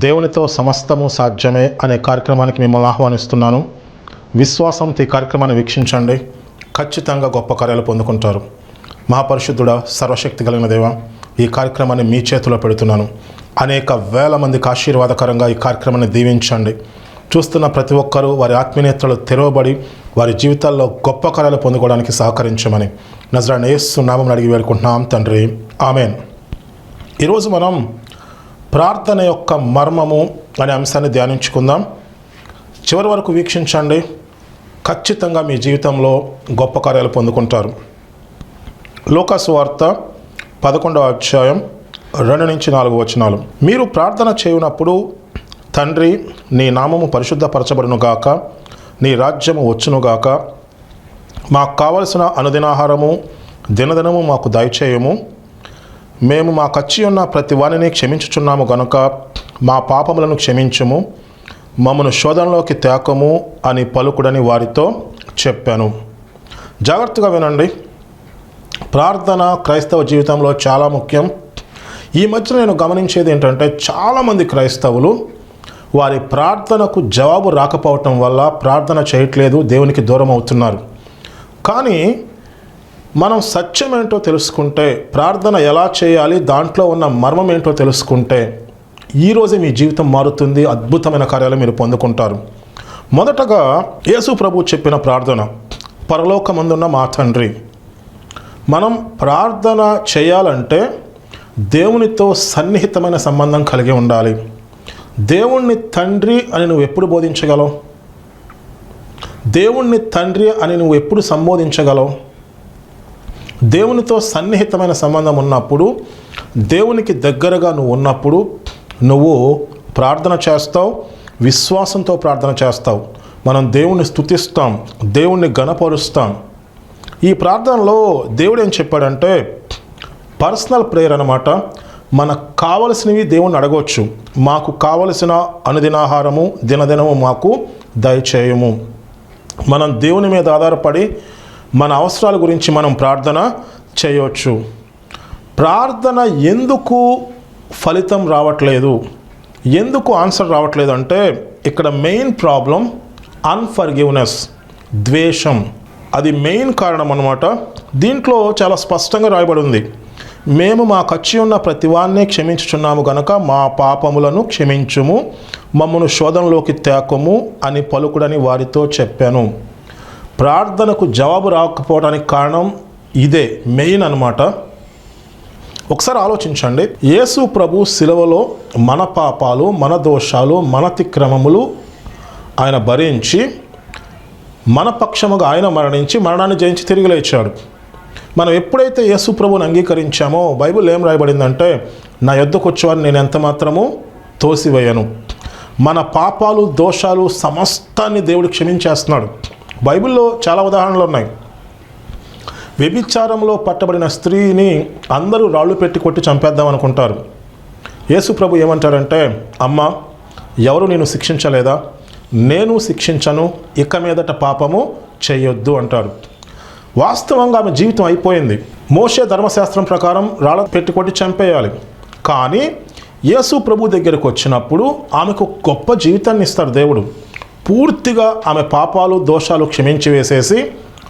దేవునితో సమస్తము సాధ్యమే అనే కార్యక్రమానికి మిమ్మల్ని ఆహ్వానిస్తున్నాను. విశ్వాసంతో ఈ కార్యక్రమాన్ని వీక్షించండి, ఖచ్చితంగా గొప్ప కార్యాలు పొందుకుంటారు. మహాపరిశుద్ధుడా, సర్వశక్తి కలిగిన దేవ, ఈ కార్యక్రమాన్ని మీ చేతిలో పెడుతున్నాను. అనేక వేల మందికి ఆశీర్వాదకరంగా ఈ కార్యక్రమాన్ని దీవించండి. చూస్తున్న ప్రతి ఒక్కరూ వారి ఆత్మీయతలు తెరవబడి వారి జీవితాల్లో గొప్ప కార్యాలు పొందుకోవడానికి సహకరించమని నజరేయుడైన యేసు నామమున అడిగి వేడుకుంటున్నాం తండ్రి, ఆమెన్. ఈరోజు మనం ప్రార్థన యొక్క మర్మము అనే అంశాన్ని ధ్యానించుకుందాం. చివరి వరకు వీక్షించండి, ఖచ్చితంగా మీ జీవితంలో గొప్ప కార్యాలు పొందుకుంటారు. లూకా సువార్త 11వ అధ్యాయం 2-4 వచనాలు. మీరు ప్రార్థన చేయునప్పుడు, తండ్రి, నీ నామము పరిశుద్ధపరచబడునుగాక, నీ రాజ్యము వచ్చునుగాక, మాకు కావలసిన అనుదినాహారము దినదినము మాకు దయచేయము, మేము మాకచ్చి ఉన్న ప్రతి వానిని క్షమించుచున్నాము గనుక మా పాపములను క్షమించుము, మమ్మను శోధనలోకి తేకము అని పలుకుడని వారితో చెప్పాను. జాగ్రత్తగా వినండి. ప్రార్థన క్రైస్తవ జీవితంలో చాలా ముఖ్యం. ఈ మధ్య నేను గమనించేది ఏంటంటే, చాలామంది క్రైస్తవులు వారి ప్రార్థనకు జవాబు రాకపోవటం వల్ల ప్రార్థన చేయట్లేదు, దేవునికి దూరం అవుతున్నారు. కానీ మనం సత్యం ఏంటో తెలుసుకుంటే, ప్రార్థన ఎలా చేయాలి, దాంట్లో ఉన్న మర్మం ఏంటో తెలుసుకుంటే, ఈరోజే మీ జీవితం మారుతుంది, అద్భుతమైన కార్యాలు మీరు పొందుకుంటారు. మొదటగా యేసు ప్రభు చెప్పిన ప్రార్థన, పరలోకమందున్న మా తండ్రి. మనం ప్రార్థన చేయాలంటే దేవునితో సన్నిహితమైన సంబంధం కలిగి ఉండాలి. దేవుణ్ణి తండ్రి అని నువ్వు ఎప్పుడు బోధించగలవు? దేవుణ్ణి తండ్రి అని నువ్వు ఎప్పుడు సంబోధించగలవు? దేవునితో సన్నిహితమైన సంబంధం ఉన్నప్పుడు, దేవునికి దగ్గరగా నువ్వు ఉన్నప్పుడు నువ్వు ప్రార్థన చేస్తావు, విశ్వాసంతో ప్రార్థన చేస్తావు. మనం దేవుణ్ణి స్తుతిస్తాం, దేవుణ్ణి ఘనపరుస్తాం. ఈ ప్రార్థనలో దేవుడు ఏం చెప్పాడంటే, పర్సనల్ ప్రేయర్ అన్నమాట. మనకు కావలసినవి దేవుణ్ణి అడగవచ్చు. మాకు కావలసిన అనుదినాహారము దినదినము మాకు దయచేయము. మనం దేవుని మీద ఆధారపడి మన అవసరాల గురించి మనం ప్రార్థన చేయవచ్చు. ప్రార్థన ఎందుకు ఫలితం రావట్లేదు, ఎందుకు ఆన్సర్ రావట్లేదు అంటే, ఇక్కడ మెయిన్ ప్రాబ్లం అన్ఫర్గివ్నెస్, ద్వేషం. అది మెయిన్ కారణం అన్నమాట. దీంట్లో చాలా స్పష్టంగా రాయబడి ఉంది, మేము మాకచ్చి ఉన్న ప్రతి వారిని క్షమించుచున్నాము గనక మా పాపములను క్షమించుము, మమ్మను శోధనలోకి తేకము అని పలుకుడని వారితో చెప్పాను. ప్రార్థనకు జవాబు రాకపోవడానికి కారణం ఇదే మెయిన్ అన్నమాట. ఒకసారి ఆలోచించండి. యేసు ప్రభు శిలువలో మన పాపాలు, మన దోషాలు, మన అతిక్రమములు ఆయన భరించి, మన పక్షముగా ఆయన మరణించి, మరణాన్ని జయించి తిరిగి లేచాడు. మనం ఎప్పుడైతే యేసు ప్రభువుని అంగీకరించామో, బైబిల్ ఏం రాయబడిందంటే, నా యొద్దకు వచ్చేవారిని నేను ఎంత మాత్రము తోసివేయను. మన పాపాలు, దోషాలు సమస్తాన్ని దేవుడు క్షమించేస్తున్నాడు. బైబిల్లో చాలా ఉదాహరణలు ఉన్నాయి. వ్యభిచారంలో పట్టబడిన స్త్రీని అందరూ రాళ్ళు పెట్టి కొట్టి చంపేద్దాం అనుకుంటారు. యేసు ప్రభు ఏమంటారంటే, అమ్మ, ఎవరు నేను శిక్షించలేదా? నేను శిక్షించను, ఇక మీదట పాపము చేయొద్దు అంటారు. వాస్తవంగా ఆమె జీవితం అయిపోయింది. మోషే ధర్మశాస్త్రం ప్రకారం రాళ్ళ పెట్టి కొట్టి చంపేయాలి. కానీ యేసు ప్రభు దగ్గరకు వచ్చినప్పుడు ఆమెకు గొప్ప జీవితాన్ని ఇస్తాడు దేవుడు. పూర్తిగా ఆమె పాపాలు, దోషాలు క్షమించి వేసేసి,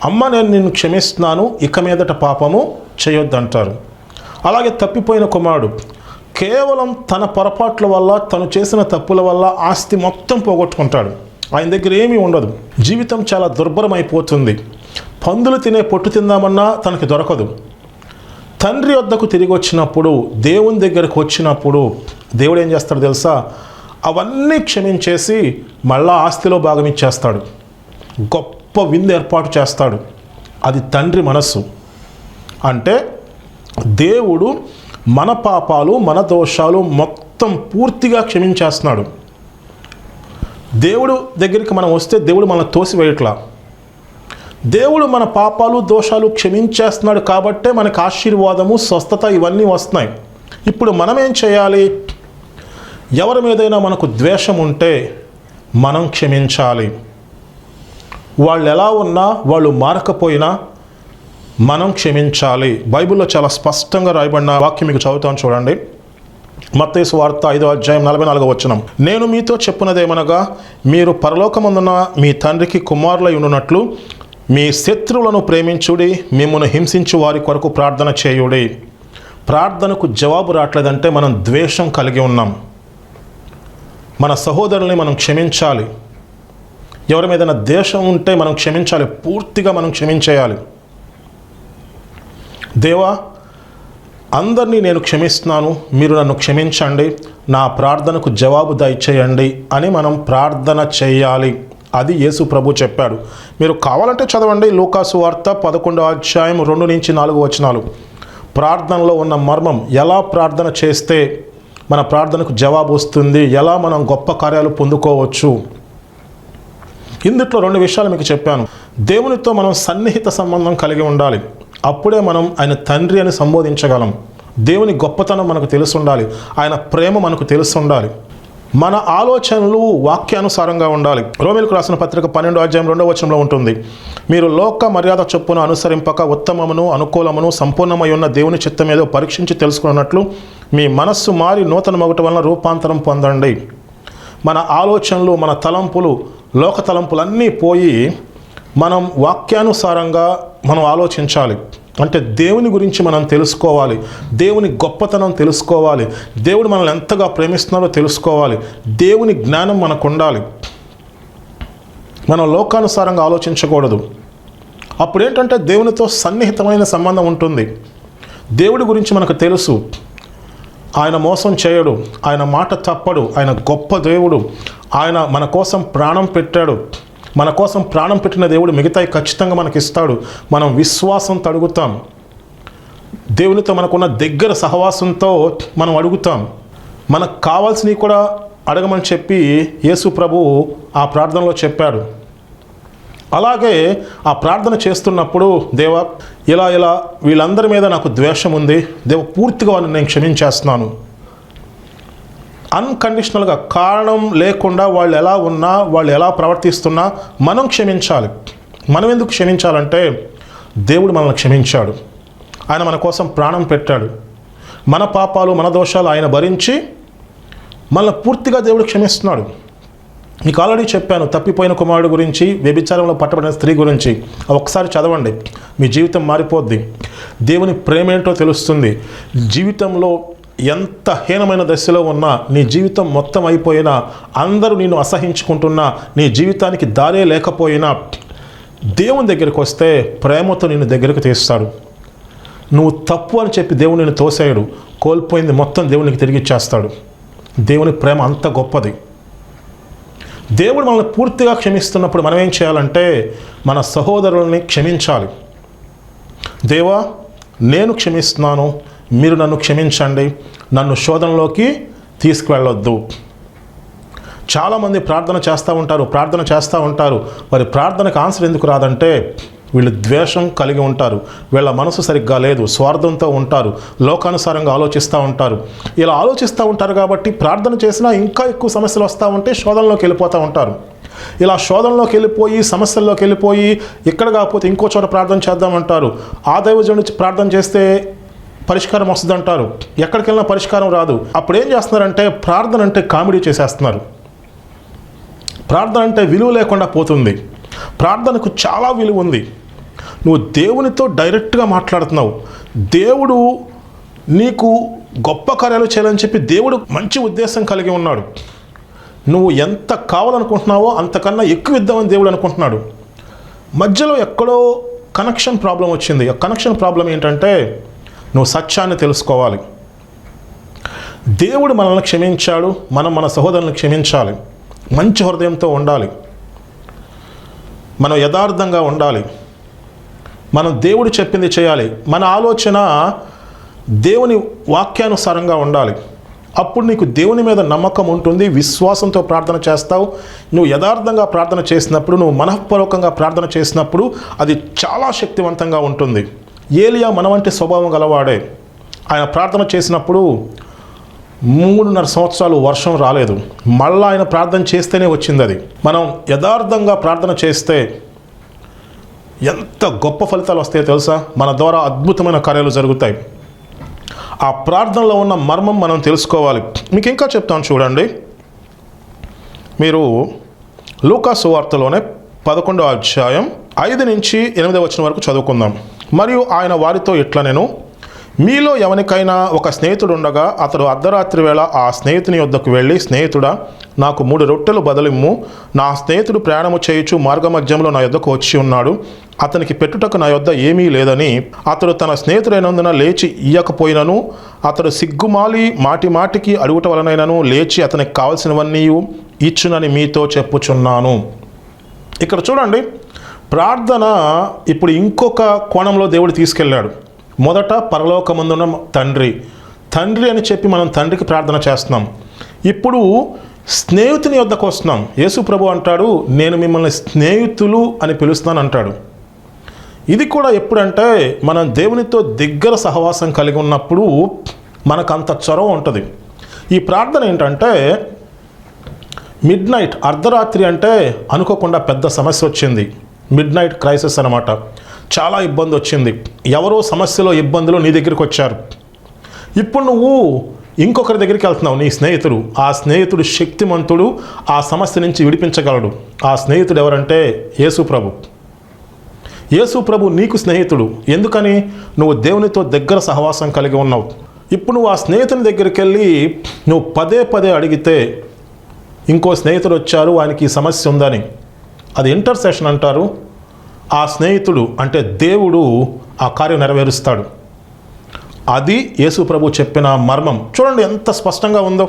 అమ్మ, నేను నిన్ను క్షమిస్తున్నాను, ఇక మీదట పాపము చేయొద్దంటారు. అలాగే తప్పిపోయిన కుమారుడు కేవలం తన పొరపాట్ల వల్ల, తను చేసిన తప్పుల వల్ల ఆస్తి మొత్తం పోగొట్టుకుంటాడు. ఆయన దగ్గర ఏమీ ఉండదు. జీవితం చాలా దుర్భరమైపోతుంది. పందులు తినే పొట్టు తిందామన్నా తనకి దొరకదు. తండ్రి వద్దకు తిరిగి వచ్చినప్పుడు, దేవుని దగ్గరకు వచ్చినప్పుడు దేవుడు ఏం చేస్తాడు తెలుసా? అవన్నీ క్షమించేసి మళ్ళా ఆస్తిలో భాగం ఇచ్చేస్తాడు. గొప్ప విందు ఏర్పాటు చేస్తాడు. అది తండ్రి మనస్సు. అంటే దేవుడు మన పాపాలు, మన దోషాలు మొత్తం పూర్తిగా క్షమించేస్తున్నాడు. దేవుడు దగ్గరికి మనం వస్తే దేవుడు మనల్ని తోసివేయట్లా. దేవుడు మన పాపాలు, దోషాలు క్షమించేస్తున్నాడు కాబట్టే మనకు ఆశీర్వాదము, స్వస్థత ఇవన్నీ వస్తున్నాయి. ఇప్పుడు మనం ఏం చేయాలి? ఎవరి మీదైనా మనకు ద్వేషం ఉంటే మనం క్షమించాలి. వాళ్ళు ఎలా ఉన్నా, వాళ్ళు మారకపోయినా మనం క్షమించాలి. బైబిల్లో చాలా స్పష్టంగా రాయబడిన వాక్యం మీకు చదువుతాను చూడండి. మత్తయి సువార్త 5వ అధ్యాయం 44వ వచనం. నేను మీతో చెప్పున్నదేమనగా, మీరు పరలోకమందున్న మీ తండ్రికి కుమారులై ఉండునట్లు మీ శత్రువులను ప్రేమించుడి, మిమ్మును హింసించు వారి కొరకు ప్రార్థన చేయుడి. ప్రార్థనకు జవాబు రావట్లేదంటే మనం ద్వేషం కలిగి ఉన్నాం. మన సహోదరుల్ని మనం క్షమించాలి. ఎవరి మీదైనా ద్వేషం ఉంటే మనం క్షమించాలి, పూర్తిగా మనం క్షమించేయాలి. దేవా, అందరినీ నేను క్షమిస్తున్నాను, మీరు నన్ను క్షమించండి, నా ప్రార్థనకు జవాబు దయచేయండి అని మనం ప్రార్థన చేయాలి. అది యేసు ప్రభు చెప్పాడు. మీరు కావాలంటే చదవండి లూకాసు వార్త 11వ అధ్యాయం 2 నుంచి 4 వచనాలు. ప్రార్థనలో ఉన్న మర్మం, ఎలా ప్రార్థన చేస్తే మన ప్రార్థనకు జవాబు వస్తుంది, ఎలా మనం గొప్ప కార్యాలు పొందుకోవచ్చు. ఇందుట్లో 2 విషయాలు మీకు చెప్పాను. దేవునితో మనం సన్నిహిత సంబంధం కలిగి ఉండాలి. అప్పుడే మనం ఆయన తండ్రి అని సంబోధించగలం. దేవుని గొప్పతనం మనకు తెలిసి ఉండాలి, ఆయన ప్రేమ మనకు తెలిసి ఉండాలి. మన ఆలోచనలు వాక్యానుసారంగా ఉండాలి. రోమీయులకు రాసిన పత్రిక 12వ అధ్యాయం 2వ వచనంలో ఉంటుంది, మీరు లోక మర్యాద చొప్పున అనుసరింపక ఉత్తమమును అనుకూలమును సంపూర్ణమై ఉన్న దేవుని చిత్తం ఏదో పరీక్షించి తెలుసుకున్నట్లు మీ మనస్సు మారి నూతన మగుట వలన రూపాంతరం పొందండి. మన ఆలోచనలు, మన తలంపులు, లోక తలంపులన్నీ పోయి మనం వాక్యానుసారంగా మనం ఆలోచించాలి. అంటే దేవుని గురించి మనం తెలుసుకోవాలి, దేవుని గొప్పతనం తెలుసుకోవాలి, దేవుడు మనల్ని ఎంతగా ప్రేమిస్తున్నారో తెలుసుకోవాలి, దేవుని జ్ఞానం మనకు ఉండాలి. మనం లోకానుసారంగా ఆలోచించకూడదు. అప్పుడు ఏంటంటే దేవునితో సన్నిహితమైన సంబంధం ఉంటుంది. దేవుడి గురించి మనకు తెలుసు, ఆయన మోసం చేయడు, ఆయన మాట తప్పడు, ఆయన గొప్ప దేవుడు, ఆయన మన కోసం ప్రాణం పెట్టాడు. మన కోసం ప్రాణం పెట్టిన దేవుడు మిగతాయి ఖచ్చితంగా మనకి ఇస్తాడు. మనం విశ్వాసంతో అడుగుతాం, దేవునితో మనకున్న దగ్గర సహవాసంతో మనం అడుగుతాం. మనకు కావాల్సినవి కూడా అడగమని చెప్పి యేసు ప్రభువు ఆ ప్రార్థనలో చెప్పాడు. అలాగే ఆ ప్రార్థన చేస్తున్నప్పుడు, దేవా, ఇలా వీళ్ళందరి మీద నాకు ద్వేషం ఉంది, దేవ పూర్తిగా వాళ్ళని నేను క్షమించేస్తున్నాను. అన్కండిషనల్గా, కారణం లేకుండా వాళ్ళు ఎలా ఉన్నా, వాళ్ళు ఎలా ప్రవర్తిస్తున్నా మనం క్షమించాలి. మనం ఎందుకు క్షమించాలంటే దేవుడు మనల్ని క్షమించాడు, ఆయన మన కోసం ప్రాణం పెట్టాడు. మన పాపాలు, మన దోషాలు ఆయన భరించి మనల్ని పూర్తిగా దేవుడు క్షమిస్తున్నాడు. మీకు ఆల్రెడీ చెప్పాను తప్పిపోయిన కుమారుడు గురించి, వ్యభిచారంలో పట్టబడిన స్త్రీ గురించి. ఒకసారి చదవండి, మీ జీవితం మారిపోద్ది. దేవుని ప్రేమ ఏంటో తెలుస్తుంది. జీవితంలో ఎంత హీనమైన దశలో ఉన్నా, నీ జీవితం మొత్తం అయిపోయినా, అందరూ నిన్ను అసహించుకుంటున్నా, నీ జీవితానికి దారే లేకపోయినా, దేవుని దగ్గరికి వస్తే ప్రేమతో నిన్ను దగ్గరకు తీస్తాడు. నువ్వు తప్పు అని చెప్పి దేవుడు నిన్ను తోసేయడు, కోల్పోయింది మొత్తం దేవునికి తిరిగి ఇచ్చేస్తాడు. దేవుని ప్రేమ అంత గొప్పది. దేవుడు మనల్ని పూర్తిగా క్షమిస్తున్నప్పుడు మనం ఏం చేయాలంటే మన సహోదరుల్ని క్షమించాలి. దేవా, నేను క్షమిస్తున్నాను, మీరు నన్ను క్షమించండి, నన్ను శోధనలోకి తీసుకువెళ్ళొద్దు. చాలామంది ప్రార్థన చేస్తూ ఉంటారు. మరి ప్రార్థనకు ఆన్సర్ ఎందుకు రాదంటే వీళ్ళు ద్వేషం కలిగి ఉంటారు, వీళ్ళ మనసు సరిగ్గా లేదు, స్వార్థంతో ఉంటారు, లోకానుసారంగా ఆలోచిస్తూ ఉంటారు. ఇలా ఆలోచిస్తూ ఉంటారు కాబట్టి ప్రార్థన చేసినా ఇంకా ఎక్కువ సమస్యలు వస్తూ ఉంటే శోధనలోకి వెళ్ళిపోతూ ఉంటారు. ఇలా శోధనలోకి వెళ్ళిపోయి, సమస్యల్లోకి వెళ్ళిపోయి, ఇక్కడ కాకపోతే ఇంకో చోట ప్రార్థన చేద్దామంటారు. ఆ దైవజనుడి ప్రార్థన చేస్తే పరిష్కారం వస్తుందంటారు, ఎక్కడికి వెళ్ళినా పరిష్కారం రాదు. అప్పుడు ఏం చేస్తున్నారంటే ప్రార్థన అంటే కామెడీ చేసేస్తున్నారు. ప్రార్థన అంటే విలువ లేకుండా పోతుంది. ప్రార్థనకు చాలా విలువ ఉంది. నువ్వు దేవునితో డైరెక్ట్గా మాట్లాడుతున్నావు. దేవుడు నీకు గొప్ప కార్యాలు చేయాలని చెప్పి దేవుడు మంచి ఉద్దేశం కలిగి ఉన్నాడు. నువ్వు ఎంత కావాలనుకుంటున్నావో అంతకన్నా ఎక్కువ ఇద్దామని దేవుడు అనుకుంటున్నాడు. మధ్యలో ఎక్కడో కనెక్షన్ ప్రాబ్లం వచ్చింది. ఆ కనెక్షన్ ప్రాబ్లం ఏంటంటే నువ్వు సత్యాన్ని తెలుసుకోవాలి. దేవుడు మనల్ని క్షమించాడు, మనం మన సహోదరులను క్షమించాలి. మంచి హృదయంతో ఉండాలి, మనం యథార్థంగా ఉండాలి, మనం దేవుడు చెప్పింది చేయాలి. మన ఆలోచన దేవుని వాక్యానుసారంగా ఉండాలి. అప్పుడు నీకు దేవుని మీద నమ్మకం ఉంటుంది, విశ్వాసంతో ప్రార్థన చేస్తావు. నువ్వు యథార్థంగా ప్రార్థన చేసినప్పుడు, నువ్వు మనఃపూర్వకంగా ప్రార్థన చేసినప్పుడు అది చాలా శక్తివంతంగా ఉంటుంది. ఏలియా మన వంటి స్వభావం గలవాడే. ఆయన ప్రార్థన చేసినప్పుడు 3.5 సంవత్సరాలు వర్షం రాలేదు. మళ్ళీ ఆయన ప్రార్థన చేస్తేనే వచ్చింది అది. మనం యథార్థంగా ప్రార్థన చేస్తే ఎంత గొప్ప ఫలితాలు వస్తాయో తెలుసా? మన ద్వారా అద్భుతమైన కార్యాలు జరుగుతాయి. ఆ ప్రార్థనలో ఉన్న మర్మం మనం తెలుసుకోవాలి. మీకు ఇంకా చెప్తాను చూడండి. మీరు లూకా సువార్తలోనే 11వ అధ్యాయం 5 నుంచి 8వ వచనం వరకు చదువుకుందాం. మరియు ఆయన వారితో ఇట్లా, నేను మీలో ఎవరికైనా ఒక స్నేహితుడు ఉండగా అతడు అర్ధరాత్రి వేళ ఆ స్నేహితుని యొద్దకు వెళ్ళి, స్నేహితుడా, నాకు 3 రొట్టెలు బదులిమ్ము, నా స్నేహితుడు ప్రయాణము చేయుచు మార్గమధ్యంలో నా యొద్దకు వచ్చి ఉన్నాడు, అతనికి పెట్టుటకు నా యొద్ద ఏమీ లేదని అతడు తన స్నేహితుడైనందున లేచి ఇయ్యకపోయినను, అతడు సిగ్గుమాలి మాటి మాటికి అడుగుట వలనైనను లేచి అతనికి కావలసినవన్నీ ఇచ్చునని మీతో చెప్పుచున్నాను. ఇక్కడ చూడండి, ప్రార్థన ఇప్పుడు ఇంకొక కోణంలో దేవుడు తీసుకెళ్ళాడు. మొదట పరలోకమందున్న తండ్రి అని చెప్పి మనం తండ్రికి ప్రార్థన చేస్తున్నాం. ఇప్పుడు స్నేహితుని యొద్దకు వస్తున్నాం. యేసు ప్రభు అంటాడు, నేను మిమ్మల్ని స్నేహితులు అని పిలుస్తున్నాను అంటాడు. ఇది కూడా ఎప్పుడంటే మనం దేవునితో దగ్గర సహవాసం కలిగి ఉన్నప్పుడు మనకు అంత చొరవ ఉంటుంది. ఈ ప్రార్థన ఏంటంటే మిడ్ నైట్, అర్ధరాత్రి అంటే అనుకోకుండా పెద్ద సమస్య వచ్చింది. మిడ్ నైట్ క్రైసిస్ అనమాట. చాలా ఇబ్బంది వచ్చింది. ఎవరో సమస్యలో ఇబ్బందులు నీ దగ్గరికి వచ్చారు. ఇప్పుడు నువ్వు ఇంకొకరి దగ్గరికి వెళ్తున్నావు, నీ స్నేహితుడు. ఆ స్నేహితుడు శక్తిమంతుడు, ఆ సమస్య నుంచి విడిపించగలడు. ఆ స్నేహితుడు ఎవరంటే యేసు ప్రభు. యేసు ప్రభు నీకు స్నేహితుడు. ఎందుకని? నువ్వు దేవునితో దగ్గర సహవాసం కలిగి ఉన్నావు. ఇప్పుడు నువ్వు ఆ స్నేహితుని దగ్గరికి వెళ్ళి నువ్వు పదే అడిగితే, ఇంకో స్నేహితుడు వచ్చారు, ఆయనకి ఈ సమస్య ఉందని, అది ఇంటర్సెషన్ అంటారు. ఆ స్నేహితుడు అంటే దేవుడు ఆ కార్యం నెరవేరుస్తాడు. అది యేసు ప్రభు చెప్పిన మర్మం. చూడండి ఎంత స్పష్టంగా ఉందో.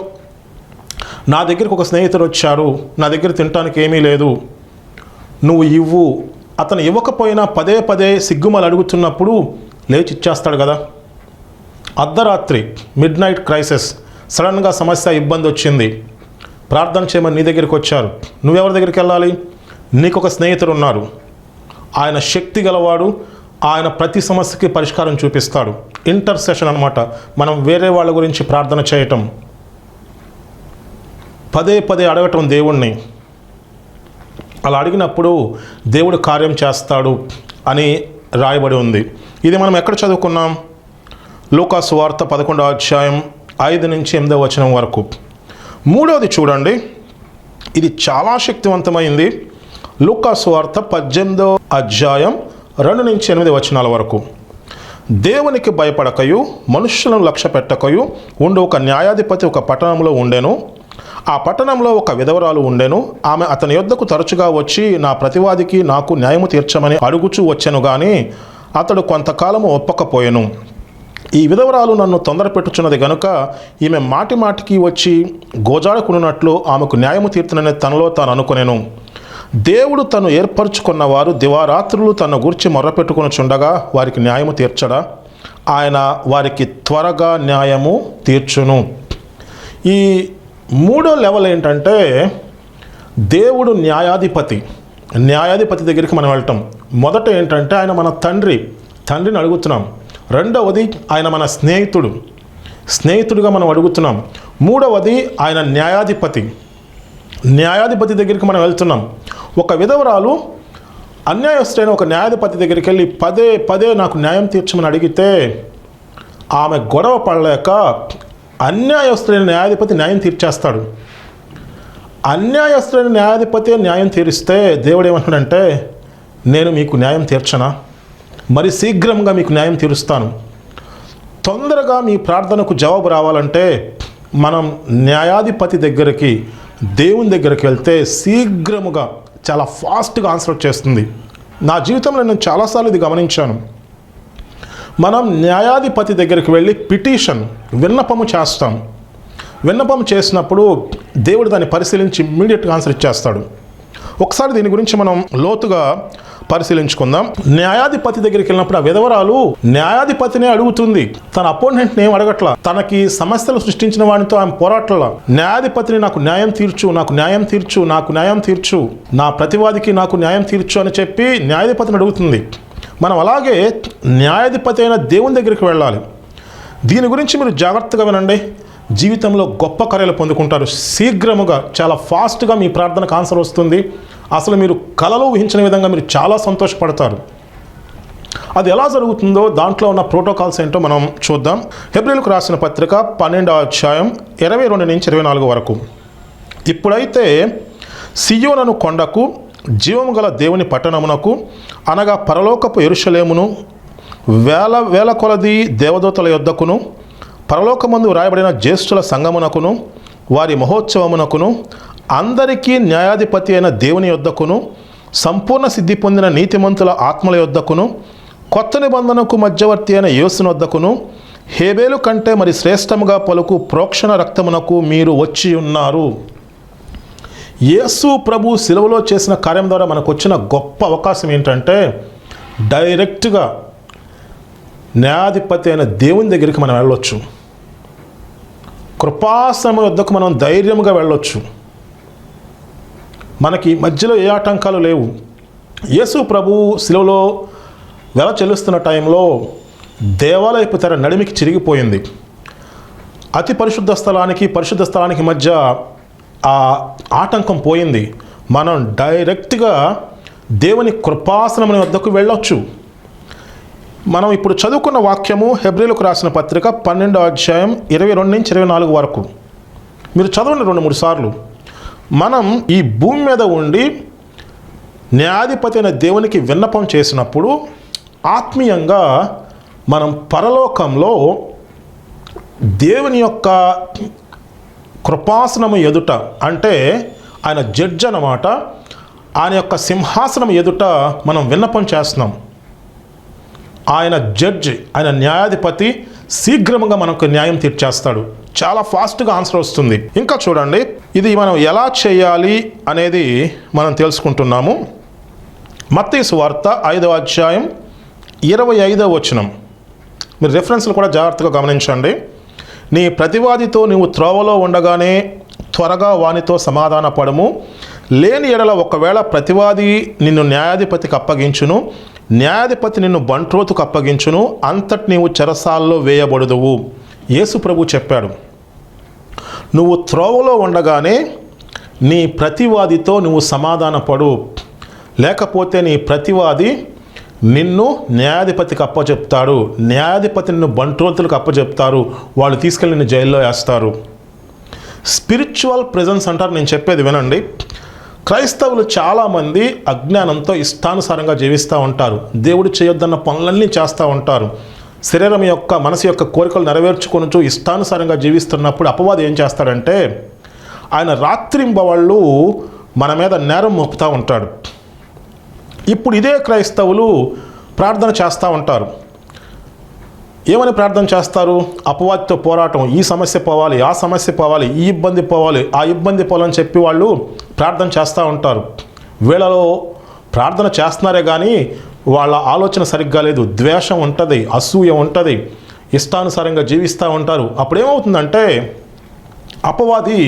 నా దగ్గరికి ఒక స్నేహితుడు వచ్చారు, నా దగ్గర తినటానికి ఏమీ లేదు, నువ్వు ఇవ్వు. అతను ఇవ్వకపోయినా పదే సిగ్గుమలు అడుగుతున్నప్పుడు లేచి ఇచ్చేస్తాడు కదా. అర్ధరాత్రి, మిడ్ నైట్ క్రైసిస్, సడన్గా సమస్య, ఇబ్బంది వచ్చింది, ప్రార్థన చేయమని నీ దగ్గరికి వచ్చారు. నువ్వెవరి దగ్గరికి వెళ్ళాలి? నీకు ఒక స్నేహితుడు ఉన్నారు. ఆయన శక్తి గలవాడు. ఆయన ప్రతి సమస్యకి పరిష్కారం చూపిస్తాడు. ఇంటర్సెషన్ అనమాట. మనం వేరే వాళ్ళ గురించి ప్రార్థన చేయటం, పదే అడగటం దేవుణ్ణి. అలా అడిగినప్పుడు దేవుడు కార్యం చేస్తాడు అని రాయబడి ఉంది. ఇది మనం ఎక్కడ చదువుకున్నాం? లూకా సువార్త 11వ అధ్యాయం 5 నుంచి 8వ వచనం వరకు. 3వది చూడండి, ఇది చాలా శక్తివంతమైంది. లూకా సువార్త 18వ అధ్యాయం 2 నుంచి 8 వచనాల వరకు. దేవునికి భయపడకయు మనుష్యులను లక్ష్య పెట్టకయు ఉండు ఒక న్యాయాధిపతి ఒక పట్టణంలో ఉండెను. ఆ పట్టణంలో ఒక విధవరాలు ఉండెను. ఆమె అతని యొద్దకు తరచుగా వచ్చి, నా ప్రతివాదికి నాకు న్యాయము తీర్చమని అడుగుచూ వచ్చెను గాని అతడు కొంతకాలము ఒప్పకపోయెను. ఈ విధవరాలు నన్ను తొందర పెట్టుచున్నది గనుక ఈమె మాటికి వచ్చి గోజాడుకున్నట్లు ఆమెకు న్యాయము తీర్చునని తనలో తాను అనుకొనెను. దేవుడు తను ఏర్పరచుకున్న వారు దివారాత్రులు తన గురించి మొర్రపెట్టుకొనుచుండగా వారికి న్యాయము తీర్చడా? ఆయన వారికి త్వరగా న్యాయము తీర్చును. ఈ 3వ లెవెల్ ఏంటంటే దేవుడు న్యాయాధిపతి దగ్గరికి మనం వెళ్ళటం. మొదట ఏంటంటే ఆయన మన తండ్రిని అడుగుతున్నాం. 2వది ఆయన మన స్నేహితుడిగా మనం అడుగుతున్నాం. 3వది ఆయన న్యాయాధిపతి దగ్గరికి మనం వెళ్తున్నాం. ఒక విధవరాలు అన్యాయస్తుడైన ఒక న్యాయాధిపతి దగ్గరికి వెళ్ళి పదే నాకు న్యాయం తీర్చమని అడిగితే ఆమె గొడవ పడలేక అన్యాయస్తుడైన న్యాయాధిపతి న్యాయం తీర్చేస్తాడు. అన్యాయస్తుడైన న్యాయాధిపతి న్యాయం తీరిస్తే దేవుడు ఏమంటాడంటే, నేను మీకు న్యాయం తీర్చనా? మరి శీఘ్రంగా మీకు న్యాయం తీరుస్తాను. తొందరగా మీ ప్రార్థనకు జవాబు రావాలంటే మనం న్యాయాధిపతి దగ్గరికి, దేవుని దగ్గరికి వెళ్తే శీఘ్రముగా చాలా ఫాస్ట్గా ఆన్సర్ వచ్చేస్తుంది. నా జీవితంలో నేను చాలాసార్లు ఇది గమనించాను. మనం న్యాయాధిపతి దగ్గరికి వెళ్ళి విన్నపము చేస్తాం. విన్నపం చేసినప్పుడు దేవుడు దాన్ని పరిశీలించి ఇమ్మీడియట్గా ఆన్సర్ ఇచ్చేస్తాడు. ఒకసారి దీని గురించి మనం లోతుగా పరిశీలించుకుందాం. న్యాయాధిపతి దగ్గరికి వెళ్ళినప్పుడు ఆ విధవరాలు న్యాయాధిపతినే అడుగుతుంది, తన అపోనెంట్ని ఏం అడగట్లా. తనకి సమస్యలు సృష్టించిన వాడితో ఆమె పోరాటలా. న్యాయాధిపతిని నాకు న్యాయం తీర్చు, నా ప్రతివాదికి నాకు న్యాయం తీర్చు అని చెప్పి న్యాయాధిపతిని అడుగుతుంది. మనం అలాగే న్యాయాధిపతి అయిన దేవుని దగ్గరికి వెళ్ళాలి. దీని గురించి మీరు జాగ్రత్తగా వినండి. జీవితంలో గొప్ప కార్యాలు పొందుకుంటారు. శీఘ్రముగా, చాలా ఫాస్ట్గా మీ ప్రార్థనకు ఆన్సర్ వస్తుంది. అసలు మీరు కలలో ఊహించిన విధంగా మీరు చాలా సంతోషపడతారు. అది ఎలా జరుగుతుందో దాంట్లో ఉన్న ప్రోటోకాల్స్ ఏంటో మనం చూద్దాం. హెబ్రీయులకు రాసిన పత్రిక 12వ అధ్యాయం 22 నుంచి 24 వరకు. ఇప్పుడైతే సియోను కొండకు, జీవము గల దేవుని పట్టణమునకు అనగా పరలోకపు యెరూషలేమును, వేల వేల కొలది దేవదూతల యొద్దకును, పరలోకమందు వ్రాయబడిన జ్యేష్ఠుల సంగమునకును, వారి మహోత్సవమునకును, అందరికీ న్యాయాధిపతి అయిన దేవుని యొద్దకును, సంపూర్ణ సిద్ధి పొందిన నీతిమంతుల ఆత్మల యొద్దకును, కొత్త నిబంధనకు మధ్యవర్తి అయిన యేసుని వద్దకును, హేబేలు కంటే మరి శ్రేష్టముగా పలుకు ప్రోక్షణ రక్తమునకు మీరు వచ్చి ఉన్నారు. యేసు ప్రభు శిలువలో చేసిన కార్యం ద్వారా మనకు వచ్చిన గొప్ప అవకాశం ఏంటంటే డైరెక్ట్గా న్యాయాధిపతి అయిన దేవుని దగ్గరికి మనం వెళ్ళొచ్చు. కృపాసనం వద్దకు మనం ధైర్యంగా వెళ్ళొచ్చు. మనకి మధ్యలో ఏ ఆటంకాలు లేవు. యేసు ప్రభు శిలువలో వెల చెల్లిస్తున్న టైంలో దేవాలయపు తెర నడిమికి చిరిగిపోయింది. అతి పరిశుద్ధ స్థలానికి మధ్య ఆ ఆటంకం పోయింది. మనం డైరెక్ట్గా దేవుని కృపాసనం వద్దకు వెళ్ళొచ్చు. మనం ఇప్పుడు చదువుకున్న వాక్యము హెబ్రీయులకు రాసిన పత్రిక 12వ అధ్యాయం 22 నుంచి 24 వరకు. మీరు చదవండి 2-3 సార్లు. మనం ఈ భూమి మీద ఉండి న్యాయాధిపతి అయిన దేవునికి విన్నపం చేసినప్పుడు ఆత్మీయంగా మనం పరలోకంలో దేవుని యొక్క కృపాసనము ఎదుట, అంటే ఆయన జడ్జి అన్నమాట, ఆయన యొక్క సింహాసనం ఎదుట మనం విన్నపం చేస్తున్నాం. ఆయన జడ్జి, ఆయన న్యాయాధిపతి శీఘ్రంగా మనకు న్యాయం తీర్చేస్తాడు. చాలా ఫాస్ట్గా ఆన్సర్ వస్తుంది. ఇంకా చూడండి, ఇది మనం ఎలా చేయాలి అనేది మనం తెలుసుకుంటున్నాము. మత్తయి సువార్త 5వ అధ్యాయం 25వ వచనం. మీరు రెఫరెన్స్లు కూడా జాగ్రత్తగా గమనించండి. నీ ప్రతివాదితో నీవు త్రోవలో ఉండగానే త్వరగా వానితో సమాధాన పడము. లేని ఎడల ఒకవేళ ప్రతివాది నిన్ను న్యాయాధిపతికి అప్పగించును, న్యాయాధిపతి నిన్ను బంట్రోతుకు అప్పగించును, అంతటి నీవు చెరసాల్లో వేయబడుదువు. యేసు ప్రభు చెప్పాడు, నువ్వు త్రోవలో ఉండగానే నీ ప్రతివాదితో నువ్వు సమాధానపడు, లేకపోతే నీ ప్రతివాది నిన్ను న్యాయాధిపతికి అప్పచెప్తాడు, న్యాయాధిపతి నిన్ను బంట్రోతులకు అప్పచెప్తారు, వాళ్ళు తీసుకెళ్ళి నిన్ను జైల్లో వేస్తారు. స్పిరిచువల్ ప్రెజెన్స్ అంటారు. నేను చెప్పేది వినండి. క్రైస్తవులు చాలామంది అజ్ఞానంతో ఇష్టానుసారంగా జీవిస్తూ ఉంటారు. దేవుడు చేయొద్దన్న పనులన్నీ చేస్తూ ఉంటారు. శరీరం యొక్క, మనసు యొక్క కోరికలు నెరవేర్చుకొనుచు ఇష్టానుసారంగా జీవిస్తున్నప్పుడు అపవాది ఏం చేస్తాడంటే ఆయన రాత్రింబవళ్ళు మన మీద నేరం మోపుతూ ఉంటాడు. ఇప్పుడు ఇదే క్రైస్తవులు ప్రార్థన చేస్తూ ఉంటారు. ఏమని ప్రార్థన చేస్తారు? అపవాదితో పోరాటం, ఈ సమస్య పోవాలి, ఆ సమస్య పోవాలి, ఈ ఇబ్బంది పోవాలి, ఆ ఇబ్బంది పోవాలని చెప్పి వాళ్ళు ప్రార్థన చేస్తూ ఉంటారు. వీళ్ళలో ప్రార్థన చేస్తున్నారే కానీ వాళ్ళ ఆలోచన సరిగ్గా లేదు. ద్వేషం ఉంటుంది, అసూయ ఉంటుంది, ఇష్టానుసారంగా జీవిస్తూ ఉంటారు. అప్పుడేమవుతుందంటే అపవాది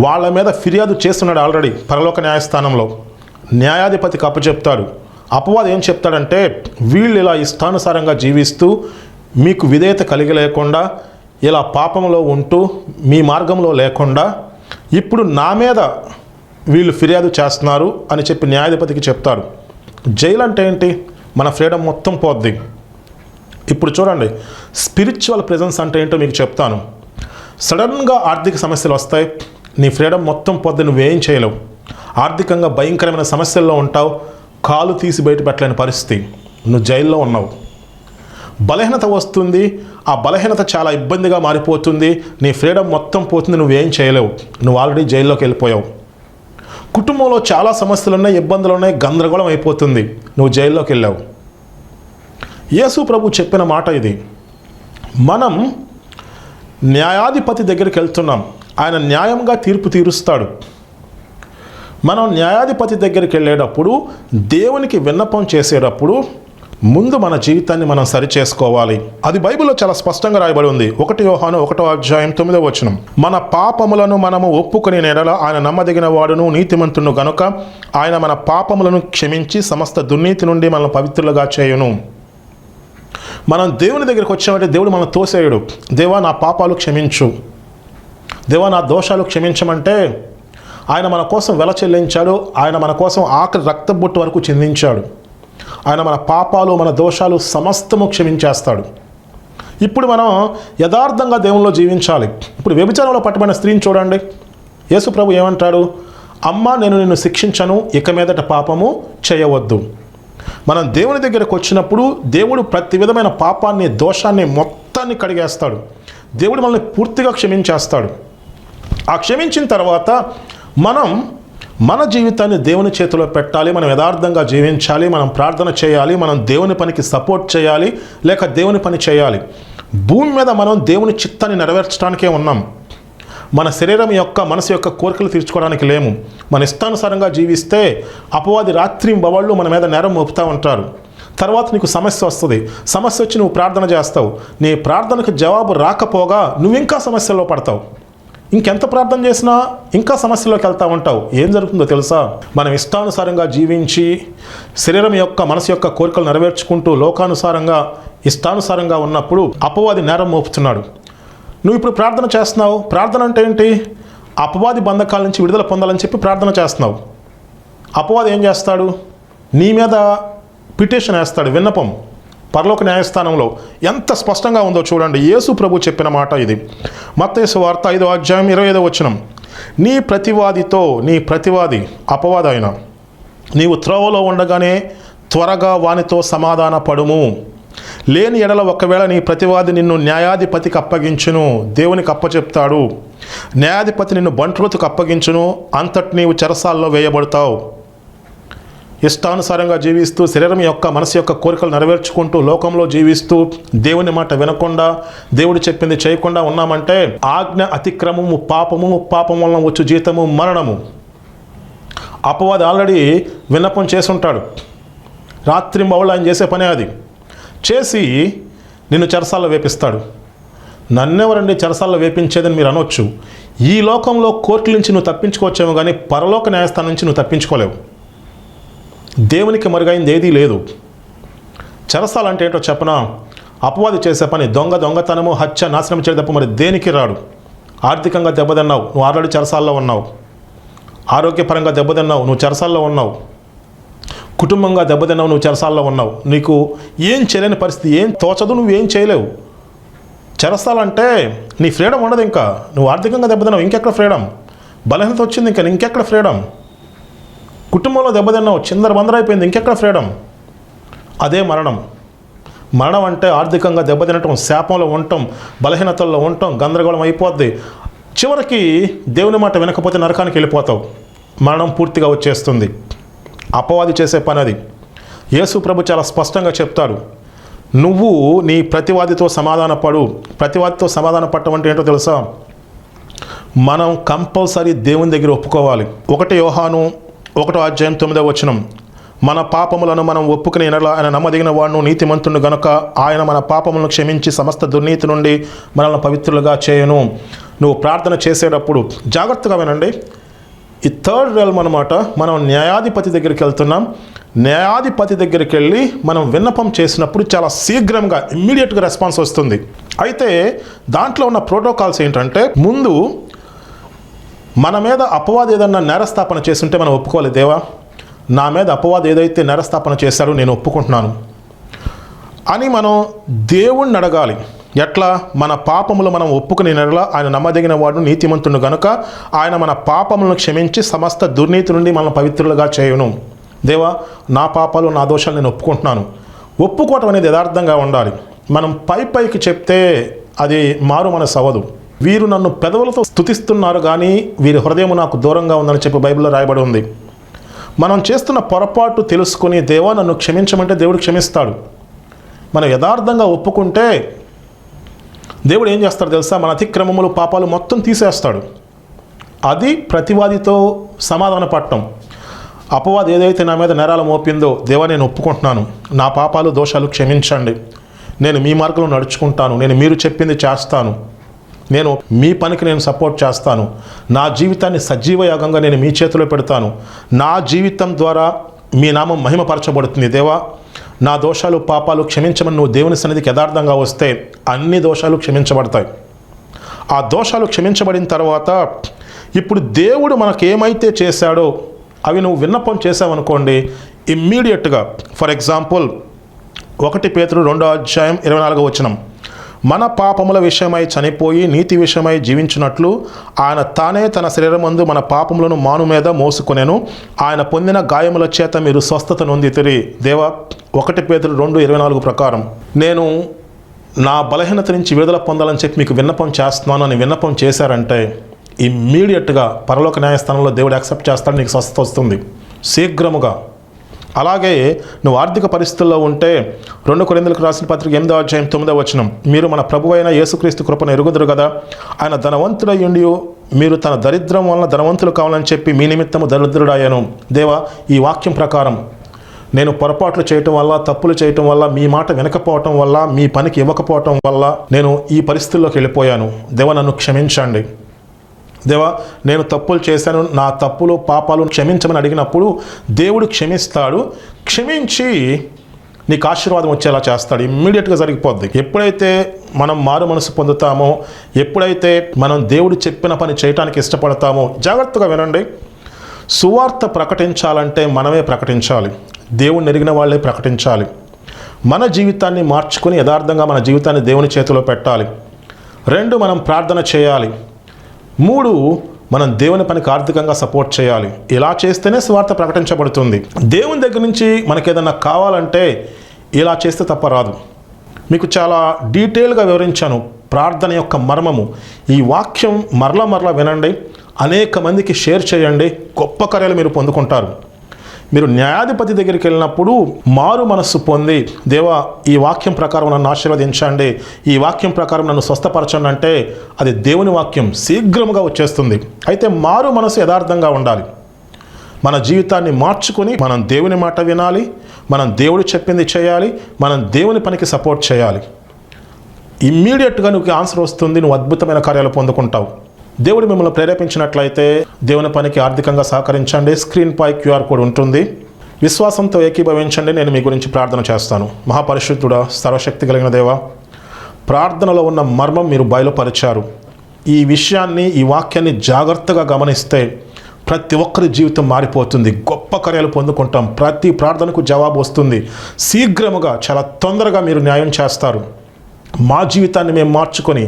వాళ్ళ మీద ఫిర్యాదు చేస్తున్నాడు ఆల్రెడీ పరలోక న్యాయస్థానంలో. న్యాయాధిపతికి అప్పచెప్తాడు. అపవాది ఏం చెప్తాడంటే వీళ్ళు ఇలా ఇష్టానుసారంగా జీవిస్తూ మీకు విధేయత కలిగి లేకుండా ఇలా పాపంలో ఉంటూ మీ మార్గంలో లేకుండా ఇప్పుడు నా మీద వీళ్ళు ఫిర్యాదు చేస్తున్నారు అని చెప్పి న్యాయాధిపతికి చెప్తాడు. జైలు అంటే ఏంటి? మన ఫ్రీడమ్ మొత్తం పోద్ది. ఇప్పుడు చూడండి, స్పిరిచువల్ ప్రెజెన్స్ అంటే ఏంటో మీకు చెప్తాను. సడన్గా ఆర్థిక సమస్యలు వస్తాయి, నీ ఫ్రీడమ్ మొత్తం పోద్ది, నువ్వేం చేయలేవు. ఆర్థికంగా భయంకరమైన సమస్యల్లో ఉంటావు, కాలు తీసి బయట పెట్టలేని పరిస్థితి, నువ్వు జైల్లో ఉన్నావు. బలహీనత వస్తుంది, ఆ బలహీనత చాలా ఇబ్బందిగా మారిపోతుంది, నీ ఫ్రీడమ్ మొత్తం పోతుంది, నువ్వేం చేయలేవు, నువ్వు ఆల్రెడీ జైల్లోకి వెళ్ళిపోయావు. కుటుంబంలో చాలా సమస్యలు ఉన్నాయి, ఇబ్బందులు ఉన్నాయి, గందరగోళం అయిపోతుంది, నువ్వు జైల్లోకి వెళ్ళావు. యేసు ప్రభు చెప్పిన మాట ఇది. మనం న్యాయాధిపతి దగ్గరికి వెళ్తున్నాం, ఆయన న్యాయంగా తీర్పు తీరుస్తాడు. మనం న్యాయాధిపతి దగ్గరికి వెళ్ళేటప్పుడు, దేవునికి విన్నపం చేసేటప్పుడు ముందు మన జీవితాన్ని మనం సరిచేసుకోవాలి. అది బైబిల్లో చాలా స్పష్టంగా రాయబడి ఉంది. 1 యోహాను 1వ అధ్యాయం 9వ వచనం. మన పాపములను మనము ఒప్పుకొని నెడల ఆయన నమ్మదగిన వాడును నీతిమంతును గనుక ఆయన మన పాపములను క్షమించి సమస్త దుర్నీతి నుండి మనల్ని పవిత్రులుగా చేయును. మనం దేవుని దగ్గరికి వచ్చామంటే దేవుడు మనం తోసేయడు. దేవా నా పాపాలు క్షమించు, దేవా నా దోషాలు క్షమించమంటే ఆయన మన కోసం వెల చెల్లించాడు. ఆయన మన కోసం ఆఖరి రక్తబొట్టు వరకు చెందించాడు. ఆయన మన పాపాలు మన దోషాలు సమస్తము క్షమించేస్తాడు. ఇప్పుడు మనం యథార్థంగా దేవునిలో జీవించాలి. ఇప్పుడు వ్యభిచారంలో పట్టబడిన స్త్రీని చూడండి. యేసు ప్రభు ఏమంటాడు? అమ్మ, నేను నిన్ను శిక్షించను, ఇక మీదట పాపము చేయవద్దు. మనం దేవుని దగ్గరకు వచ్చినప్పుడు దేవుడు ప్రతి విధమైన పాపాన్ని దోషాన్ని మొత్తాన్ని కడిగేస్తాడు. దేవుడు మనల్ని పూర్తిగా క్షమించేస్తాడు. ఆ క్షమించిన తర్వాత మనం మన జీవితాన్ని దేవుని చేతిలో పెట్టాలి. మనం యథార్థంగా జీవించాలి. మనం ప్రార్థన చేయాలి. మనం దేవుని పనికి సపోర్ట్ చేయాలి, లేక దేవుని పని చేయాలి. భూమి మీద మనం దేవుని చిత్తాన్ని నెరవేర్చడానికే ఉన్నాం. మన శరీరం యొక్క మనసు యొక్క కోరికలు తీర్చుకోవడానికి లేము. మన ఇష్టానుసారంగా జీవిస్తే అపవాది రాత్రింబవళ్ళు మన మీద నేరం మోపుతూ ఉంటారు. తర్వాత నీకు సమస్య వస్తుంది. సమస్య వచ్చి నువ్వు ప్రార్థన చేస్తావు. నీ ప్రార్థనకు జవాబు రాకపోగా నువ్వు ఇంకా సమస్యల్లో పడతావు. ఇంకెంత ప్రార్థన చేసినా ఇంకా సమస్యలోకి వెళ్తూ ఉంటావు. ఏం జరుగుతుందో తెలుసా? మనం ఇష్టానుసారంగా జీవించి శరీరం యొక్క మనసు యొక్క కోరికలు నెరవేర్చుకుంటూ లోకానుసారంగా ఇష్టానుసారంగా ఉన్నప్పుడు అపవాది నేరం మోపుతున్నాడు. నువ్వు ఇప్పుడు ప్రార్థన చేస్తున్నావు. ప్రార్థన అంటే ఏంటి? అపవాది బంధకాల నుంచి విడుదల పొందాలని చెప్పి ప్రార్థన చేస్తున్నావు. అపవాది ఏం చేస్తాడు? నీ మీద పిటిషన్ వేస్తాడు, విన్నపం. పరలోక న్యాయస్థానంలో ఎంత స్పష్టంగా ఉందో చూడండి. యేసు ప్రభు చెప్పిన మాట ఇది. మత్తయి సువార్త 5వ అధ్యాయం 25వ వచనం. నీ ప్రతివాది అపవాది అయిన నీవు త్రోవలో ఉండగానే త్వరగా వానితో సమాధాన పడుము. లేని ఎడల ఒకవేళ నీ ప్రతివాది నిన్ను న్యాయాధిపతికి అప్పగించును, దేవునికి అప్పచెప్తాడు. న్యాయాధిపతి నిన్ను బంట్రోతుకు అప్పగించును, అంతటి నీవు చెరసాల్లో వేయబడతావు. ఇష్టానుసారంగా జీవిస్తూ శరీరం యొక్క మనసు యొక్క కోరికలు నెరవేర్చుకుంటూ లోకంలో జీవిస్తూ దేవుని మాట వినకుండా దేవుడు చెప్పింది చేయకుండా ఉన్నామంటే ఆజ్ఞ అతిక్రమము పాపము, పాపం వలన వచ్చు జీతము మరణము. అపవాది ఆల్రెడీ విన్నపం చేసుంటాడు. రాత్రింబవళ్ళు ఆయన చేసే పనే అది. చేసి నిన్ను చెరసాల్లో వేపిస్తాడు. నన్నెవరండి చెరసాల్లో వేపించేదని మీరు అనొచ్చు. ఈ లోకంలో కోర్టుల నుంచి నువ్వు తప్పించుకోవచ్చేమో కానీ పరలోక న్యాయస్థానం నుంచి నువ్వు తప్పించుకోలేవు. దేవునికి మరుగైంది ఏదీ లేదు. చెరసాలంటే ఏంటో చెప్పనా? అపవాది చేసే పని దొంగతనము, హత్య, నాశనం చేయడం తప్ప మరి దేనికి రాడు. ఆర్థికంగా దెబ్బతిన్నావు, నువ్వు ఆల్రెడీ చెరసాల్లో ఉన్నావు. ఆరోగ్యపరంగా దెబ్బతిన్నావు, నువ్వు చెరసాల్లో ఉన్నావు. కుటుంబంగా దెబ్బతిన్నావు, నువ్వు చెరసాల్లో ఉన్నావు. నీకు ఏం చేయలేని పరిస్థితి, ఏం తోచదు, నువ్వేం చేయలేవు. చెరసాలంటే నీ ఫ్రీడమ్ ఉండదు. ఇంకా నువ్వు ఆర్థికంగా దెబ్బతిన్నావు, ఇంకెక్కడ ఫ్రీడమ్? బలహీనత వచ్చింది, ఇంకా ఇంకెక్కడ ఫ్రీడమ్? కుటుంబంలో దెబ్బతిన్నావు, చిందరబందరైపోయింది, ఇంకెక్కడ ఫ్రీడమ్? అదే మరణం. మరణం అంటే ఆర్థికంగా దెబ్బతినటం, శాపంలో ఉండటం, బలహీనతల్లో ఉండటం, గందరగోళం అయిపోద్ది. చివరికి దేవుని మాట వినకపోతే నరకానికి వెళ్ళిపోతావు. మరణం పూర్తిగా వచ్చేస్తుంది. అపవాది చేసే పని అది. యేసు ప్రభు చాలా స్పష్టంగా చెప్తాడు, నువ్వు నీ ప్రతివాదితో సమాధాన పడు. ప్రతివాదితో సమాధాన పడటం అంటే ఏంటో తెలుసా? మనం కంపల్సరీ దేవుని దగ్గర ఒప్పుకోవాలి. 1 యోహాను 1వ అధ్యాయం 9వ వచనం. మన పాపములను మనం ఒప్పుకుని ఆయన నమ్మదగిన వాడును నీతిమంతుడు గనుక ఆయన మన పాపములను క్షమించి సమస్త దుర్నీతి నుండి మనల్ని పవిత్రులుగా చేయను. నువ్వు ప్రార్థన చేసేటప్పుడు జాగ్రత్తగా వినండి. ఈ థర్డ్ రెల్మ్ అనమాట. మనం న్యాయాధిపతి దగ్గరికి వెళ్తున్నాం. న్యాయాధిపతి దగ్గరికి వెళ్ళి మనం విన్నపం చేసినప్పుడు చాలా శీఘ్రంగా ఇమ్మీడియట్గా రెస్పాన్స్ వస్తుంది. అయితే దాంట్లో ఉన్న ప్రోటోకాల్స్ ఏంటంటే, ముందు మన మీద అపవాది ఏదన్నా నేరస్థాపన చేస్తుంటే మనం ఒప్పుకోవాలి. దేవా, నా మీద అపవాది ఏదైతే నేరస్థాపన చేశాడో నేను ఒప్పుకుంటున్నాను అని మనం దేవుణ్ణి అడగాలి. ఎట్లా? మన పాపములు మనం ఒప్పుకుని నెరలా ఆయన నమ్మదగిన వాడు నీతిమంతుడు గనుక ఆయన మన పాపములను క్షమించి సమస్త దుర్నీతి నుండి మనం పవిత్రులుగా చేయును. దేవా, నా పాపాలు నా దోషాలు నేను ఒప్పుకుంటున్నాను. ఒప్పుకోవటం అనేది యథార్థంగా ఉండాలి. మనం పైకి చెప్తే అది మారు మనసు అవ్వదు. వీరు నన్ను పెదవులతో స్తుతిస్తున్నారు కానీ వీరి హృదయం నాకు దూరంగా ఉందని చెప్పి బైబిల్లో రాయబడి ఉంది. మనం చేస్తున్న పొరపాటు తెలుసుకుని దేవా నన్ను క్షమించమంటే దేవుడు క్షమిస్తాడు. మనం యథార్థంగా ఒప్పుకుంటే దేవుడు ఏం చేస్తాడు తెలుసా? మన అతిక్రమములు పాపాలు మొత్తం తీసేస్తాడు. అది ప్రతివాదితో సమాధాన పడటం. అపవాది ఏదైతే నా మీద నేరాలు మోపిందో, దేవా నేను ఒప్పుకుంటున్నాను, నా పాపాలు దోషాలు క్షమించండి, నేను మీ మార్గంలో నడుచుకుంటాను, నేను మీరు చెప్పింది చేస్తాను, నేను మీ పనికి నేను సపోర్ట్ చేస్తాను, నా జీవితాన్ని సజీవ యాగంగా నేను మీ చేతిలో పెడతాను, నా జీవితం ద్వారా మీ నామం మహిమపరచబడుతుంది. దేవా, నా దోషాలు పాపాలు క్షమించమని నువ్వు దేవుని సన్నిధికి యథార్థంగా వస్తే అన్ని దోషాలు క్షమించబడతాయి. ఆ దోషాలు క్షమించబడిన తర్వాత ఇప్పుడు దేవుడు మనకు ఏమైతే చేశాడో అవి నువ్వు విన్నపం చేసావనుకోండి, ఇమ్మీడియట్గా. ఫర్ ఎగ్జాంపుల్ 1 పేతురు 2:24 మన పాపముల విషయమై చనిపోయి నీతి విషయమై జీవించినట్లు ఆయన తానే తన శరీరమందు మన పాపములను మాను మీద మోసుకొనెను, ఆయన పొందిన గాయముల చేత మీరు స్వస్థత నొందితిరి. దేవా, 1 పేతురు 2:24 ప్రకారం నేను నా బలహీనత నుంచి విడుదల పొందాలని చెప్పి మీకు విన్నపం చేస్తున్నాను అని విన్నపం చేశారంటే ఇమ్మీడియట్గా పరలోక న్యాయస్థానంలో దేవుడు యాక్సెప్ట్ చేస్తాడు, నీకు స్వస్థత వస్తుంది శీఘ్రముగా. అలాగే నువ్వు ఆర్థిక పరిస్థితుల్లో ఉంటే 2 కొరింథీయులకు రాసిన పత్రిక 8:9 మీరు మన ప్రభువైన అయిన యేసుక్రీస్తు కృపను ఎరుగుదురు కదా, ఆయన ధనవంతుడయ్యుండి మీరు తన దరిద్రం వలన ధనవంతులు కావాలని చెప్పి మీ నిమిత్తము దరిద్రుడాయను. దేవా, ఈ వాక్యం ప్రకారం నేను పొరపాట్లు చేయటం వల్ల, తప్పులు చేయటం వల్ల, మీ మాట వినకపోవటం వల్ల, మీ పనికి ఇవ్వకపోవటం వల్ల నేను ఈ పరిస్థితుల్లోకి వెళ్ళిపోయాను. దేవా, నన్ను క్షమించండి. దేవా, నేను తప్పులు చేశాను, నా తప్పులు పాపాలు క్షమించమని అడిగినప్పుడు దేవుడు క్షమిస్తాడు. క్షమించి నీకు ఆశీర్వాదం వచ్చేలా చేస్తాడు. ఇమ్మీడియట్గా జరిగిపోద్ది. ఎప్పుడైతే మనం మారు మనసు పొందుతామో, ఎప్పుడైతే మనం దేవుడు చెప్పిన పని చేయటానికి ఇష్టపడతామో, జాగ్రత్తగా వినండి, సువార్త ప్రకటించాలంటే మనమే ప్రకటించాలి, దేవుడిని ఎరిగిన వాళ్ళే ప్రకటించాలి. మన జీవితాన్ని మార్చుకొని యథార్థంగా మన జీవితాన్ని దేవుని చేతిలో పెట్టాలి. 2, మనం ప్రార్థన చేయాలి. 3, మనం దేవుని పనికి ఆర్థికంగా సపోర్ట్ చేయాలి. ఇలా చేస్తేనే సువార్త ప్రకటించబడుతుంది. దేవుని దగ్గర నుంచి మనకి ఏదన్నా కావాలంటే ఇలా చేస్తే తప్ప రాదు. మీకు చాలా డీటెయిల్గా వివరించాను ప్రార్థన యొక్క మర్మము. ఈ వాక్యం మరలా వినండి, అనేక మందికి షేర్ చేయండి, గొప్ప కార్యాలు మీరు పొందుకుంటారు. మీరు న్యాయాధిపతి దగ్గరికి వెళ్ళినప్పుడు మారు మనస్సు పొంది, దేవా, ఈ వాక్యం ప్రకారం నన్ను ఆశీర్వదించండి, ఈ వాక్యం ప్రకారం నన్ను స్వస్థపరచండి అంటే అది దేవుని వాక్యం శీఘ్రముగా వచ్చేస్తుంది. అయితే మారు మనసు యథార్థంగా ఉండాలి. మన జీవితాన్ని మార్చుకొని మనం దేవుని మాట వినాలి, మనం దేవుడు చెప్పింది చేయాలి, మనం దేవుని పనికి సపోర్ట్ చేయాలి. ఇమ్మీడియట్గా నీకు ఆన్సర్ వస్తుంది, నువ్వు అద్భుతమైన కార్యాలు పొందుకుంటావు. దేవుడు మిమ్మల్ని ప్రేరేపించినట్లయితే దేవుని పనికి ఆర్థికంగా సహకరించండి. స్క్రీన్పై QR కోడ్ ఉంటుంది. విశ్వాసంతో ఏకీభవించండి. నేను మీ గురించి ప్రార్థన చేస్తాను. మహాపరిశుద్ధుడా, సర్వశక్తి కలిగిన దేవా, ప్రార్థనలో ఉన్న మర్మం మీరు బయలుపరిచారు. ఈ విషయాన్ని, ఈ వాక్యాన్ని జాగ్రత్తగా గమనిస్తే ప్రతి ఒక్కరి జీవితం మారిపోతుంది, గొప్ప కార్యాలు పొందుకుంటాం, ప్రతి ప్రార్థనకు జవాబు వస్తుంది. శీఘ్రముగా, చాలా తొందరగా మీరు న్యాయం చేస్తారు. మా జీవితాన్ని మేము మార్చుకొని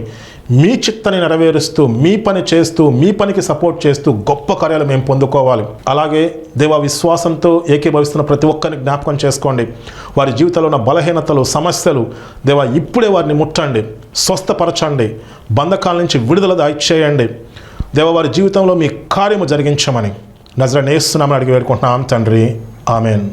మీ చిత్తాన్ని నెరవేరుస్తూ, మీ పని చేస్తూ, మీ పనికి సపోర్ట్ చేస్తూ గొప్ప కార్యాలు మేము పొందుకోవాలి. అలాగే దేవా, విశ్వాసంతో ఏకీభవిస్తున్న ప్రతి ఒక్కరిని జ్ఞాపకం చేసుకోండి. వారి జీవితంలో ఉన్న బలహీనతలు, సమస్యలు దేవా ఇప్పుడే వారిని ముట్టండి, స్వస్థపరచండి, బంధకాల నుంచి విడుదల దయచేయండి. దేవా, వారి జీవితంలో మీ కార్యము జరిగించమని నజరేయుడైన యేసు నామమున అడిగి వేడుకుంటున్నాం తండ్రి. ఆమెన్.